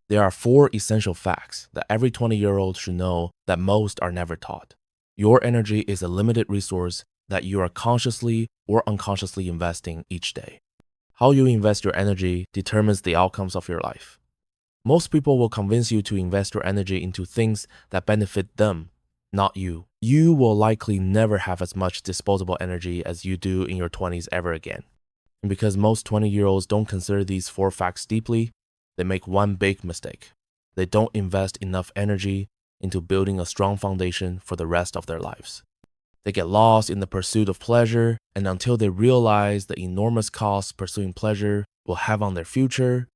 There are 4 essential facts that every 20-year-old should know that most are never taught. Your energy is a limited resource that you are consciously or unconsciously investing each day. How you invest your energy determines the outcomes of your life. Most people will convince you to invest your energy into things that benefit them, not you. You will likely never have as much disposable energy as you do in your 20s ever again. And because most 20-year-olds don't consider these 4 facts deeply, they make one big mistake. They don't invest enough energy into building a strong foundation for the rest of their lives. They get lost in the pursuit of pleasure, and until they realize the enormous cost pursuing pleasure will have on their future,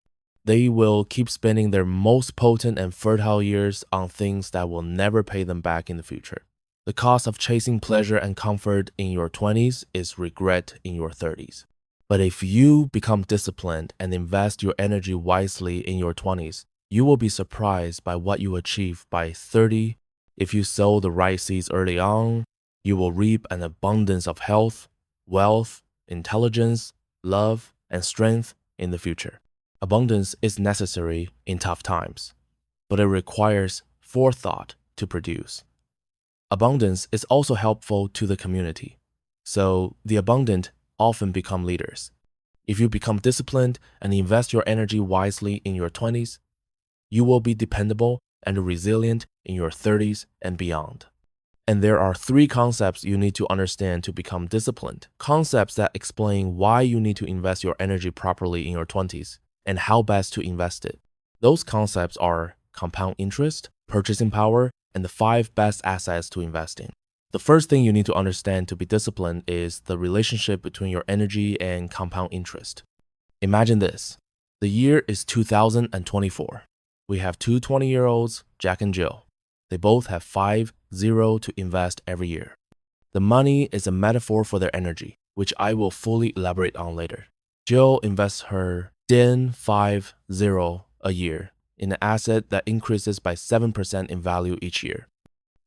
they will keep spending their most potent and fertile years on things that will never pay them back in the future. The cost of chasing pleasure and comfort in your 20s is regret in your 30s. But if you become disciplined and invest your energy wisely in your 20s, you will be surprised by what you achieve by 30. If you sow the right seeds early on, you will reap an abundance of health, wealth, intelligence, love, and strength in the future. Abundance is necessary in tough times, but it requires forethought to produce. Abundance is also helpful to the community, so the abundant often become leaders. If you become disciplined and invest your energy wisely in your 20s, you will be dependable and resilient in your 30s and beyond. And there are 3 concepts you need to understand to become disciplined. Concepts that explain why you need to invest your energy properly in your 20s and how best to invest it. Those concepts are compound interest, purchasing power, and the 5 best assets to invest in. The first thing you need to understand to be disciplined is the relationship between your energy and compound interest. Imagine this. The year is 2024. We have 2 20-year-olds, Jack and Jill. They both have $50 to invest every year. The money is a metaphor for their energy, which I will fully elaborate on later. Jill invests her $50 a year in an asset that increases by 7% in value each year.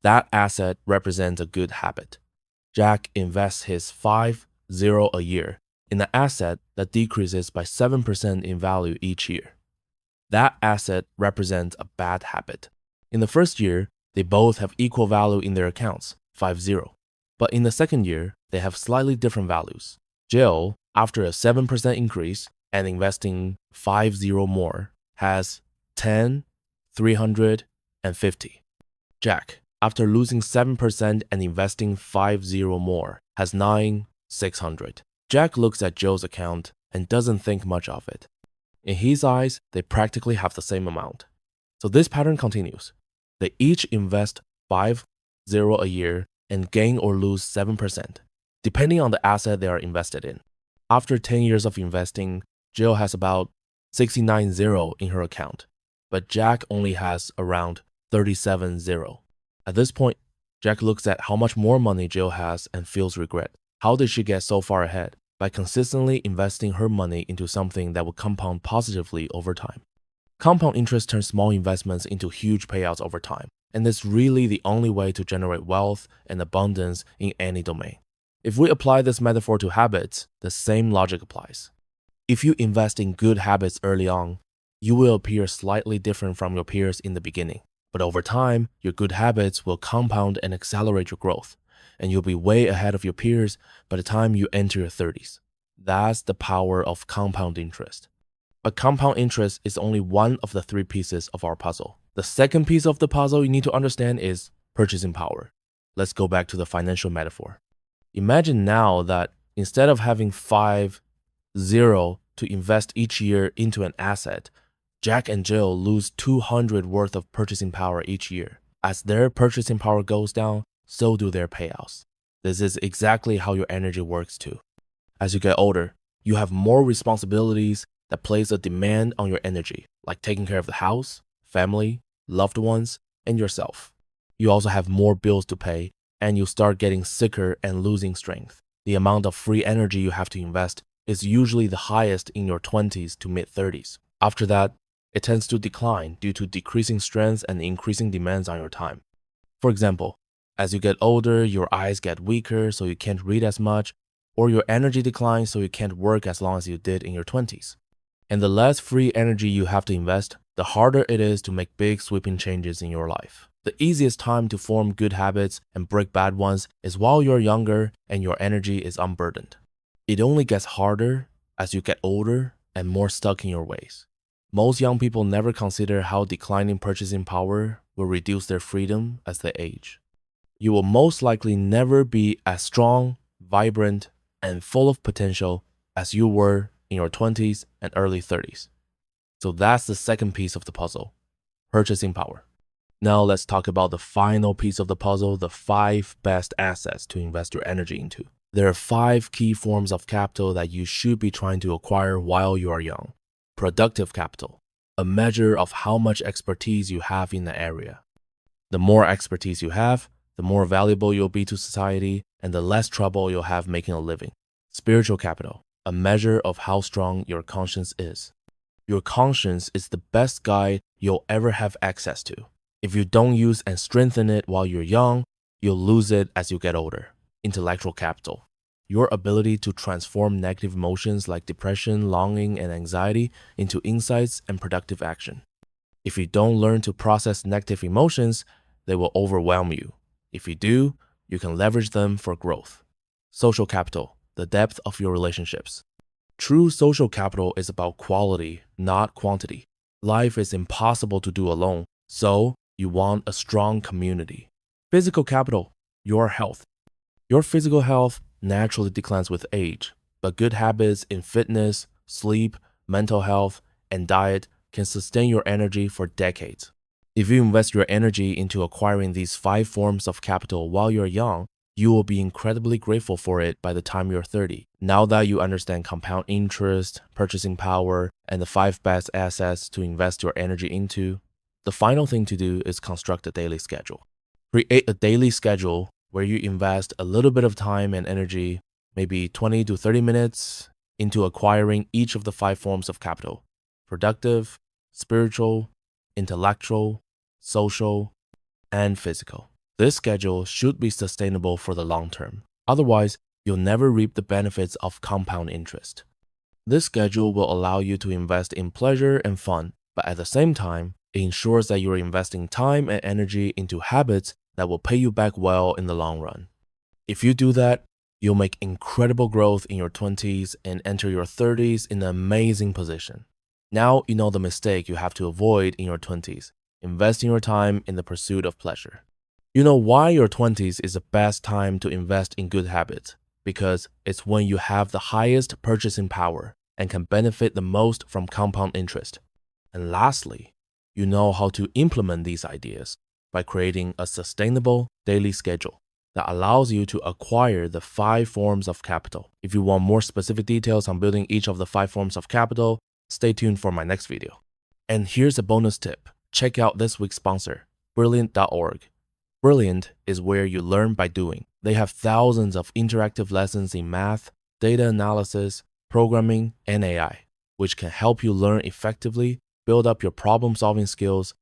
That asset represents a good habit. Jack invests his $50 a year in an asset that decreases by 7% in value each year. That asset represents a bad habit. In the first year, they both have equal value in their accounts, 50. But in the second year, they have slightly different values. Jill, after a 7% increase and investing 50 more, has 10, 350. Jack, after losing 7% and investing 50 more, has 9, 600. Jack looks at Jill's account and doesn't think much of it. In his eyes, they practically have the same amount. So this pattern continues. They each invest 50 a year and gain or lose 7%, depending on the asset they are invested in. After 10 years of investing, Jill has about 69 in her account, but Jack only has around 37. At this point, Jack looks at how much more money Jill has and feels regret. How did she get so far ahead? By consistently investing her money into something that will compound positively over time. Compound interest turns small investments into huge payouts over time, and it's really the only way to generate wealth and abundance in any domain. If we apply this metaphor to habits, the same logic applies. If you invest in good habits early on, you will appear slightly different from your peers in the beginning. But over time, your good habits will compound and accelerate your growth, and you'll be way ahead of your peers by the time you enter your 30s. That's the power of compound interest. But compound interest is only one of the 3 pieces of our puzzle. The second piece of the puzzle you need to understand is purchasing power. Let's go back to the financial metaphor. Imagine now that instead of having 50 to invest each year into an asset, Jack and Jill lose 200 worth of purchasing power each year. As their purchasing power goes down, so do their payouts. This is exactly how your energy works too. As you get older, you have more responsibilities that place a demand on your energy, like taking care of the house, family, loved ones, and yourself. You also have more bills to pay, and you start getting sicker and losing strength. The amount of free energy you have to invest is usually the highest in your 20s to mid-30s. After that, it tends to decline due to decreasing strength and increasing demands on your time. For example, as you get older, your eyes get weaker so you can't read as much, or your energy declines so you can't work as long as you did in your 20s. And the less free energy you have to invest, the harder it is to make big sweeping changes in your life. The easiest time to form good habits and break bad ones is while you're younger and your energy is unburdened. It only gets harder as you get older and more stuck in your ways. Most young people never consider how declining purchasing power will reduce their freedom as they age. You will most likely never be as strong, vibrant, and full of potential as you were in your 20s and early 30s. So that's the second piece of the puzzle, purchasing power. Now let's talk about the final piece of the puzzle, the 5 best assets to invest your energy into. There are 5 key forms of capital that you should be trying to acquire while you are young. Productive capital, a measure of how much expertise you have in the area. The more expertise you have, the more valuable you'll be to society and the less trouble you'll have making a living. Spiritual capital, a measure of how strong your conscience is. Your conscience is the best guide you'll ever have access to. If you don't use and strengthen it while you're young, you'll lose it as you get older. Intellectual capital, your ability to transform negative emotions like depression, longing, and anxiety into insights and productive action. If you don't learn to process negative emotions, they will overwhelm you. If you do, you can leverage them for growth. Social capital, the depth of your relationships. True social capital is about quality, not quantity. Life is impossible to do alone, so you want a strong community. Physical capital, your health. Your physical health naturally declines with age, but good habits in fitness, sleep, mental health, and diet can sustain your energy for decades. If you invest your energy into acquiring these 5 forms of capital while you're young, you will be incredibly grateful for it by the time you're 30. Now that you understand compound interest, purchasing power, and the 5 best assets to invest your energy into, the final thing to do is construct a daily schedule. Create a daily schedule where you invest a little bit of time and energy, maybe 20 to 30 minutes, into acquiring each of the 5 forms of capital: productive, spiritual, intellectual, social, and physical. This schedule should be sustainable for the long term. Otherwise, you'll never reap the benefits of compound interest. This schedule will allow you to invest in pleasure and fun, but at the same time, it ensures that you're investing time and energy into habits that will pay you back well in the long run. If you do that, you'll make incredible growth in your 20s and enter your 30s in an amazing position. Now you know the mistake you have to avoid in your 20s. Investing your time in the pursuit of pleasure. You know why your 20s is the best time to invest in good habits, because it's when you have the highest purchasing power and can benefit the most from compound interest. And lastly, you know how to implement these ideas by creating a sustainable daily schedule that allows you to acquire the 5 forms of capital. If you want more specific details on building each of the 5 forms of capital, stay tuned for my next video. And here's a bonus tip. Check out this week's sponsor, Brilliant.org. Brilliant is where you learn by doing. They have thousands of interactive lessons in math, data analysis, programming, and AI, which can help you learn effectively, build up your problem-solving skills,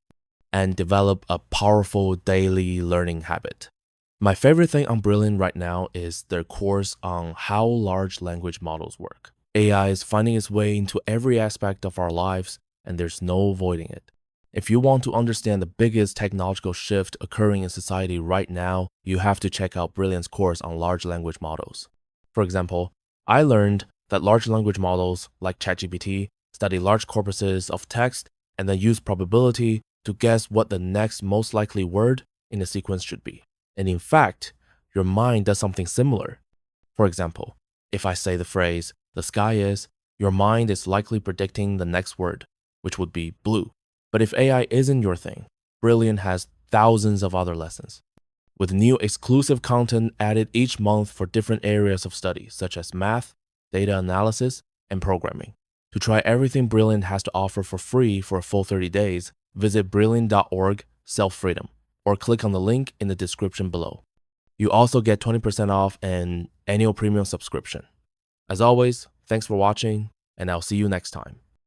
and develop a powerful daily learning habit. My favorite thing on Brilliant right now is their course on how large language models work. AI is finding its way into every aspect of our lives, and there's no avoiding it. If you want to understand the biggest technological shift occurring in society right now, you have to check out Brilliant's course on large language models. For example, I learned that large language models like ChatGPT study large corpuses of text and then use probability to guess what the next most likely word in the sequence should be. And in fact, your mind does something similar. For example, if I say the phrase, "the sky is," your mind is likely predicting the next word, which would be blue. But if AI isn't your thing, Brilliant has thousands of other lessons, with new exclusive content added each month for different areas of study, such as math, data analysis, and programming. To try everything Brilliant has to offer for free for a full 30 days, visit brilliant.org/self-freedom or click on the link in the description below. You also get 20% off an annual premium subscription. As always, thanks for watching, and I'll see you next time.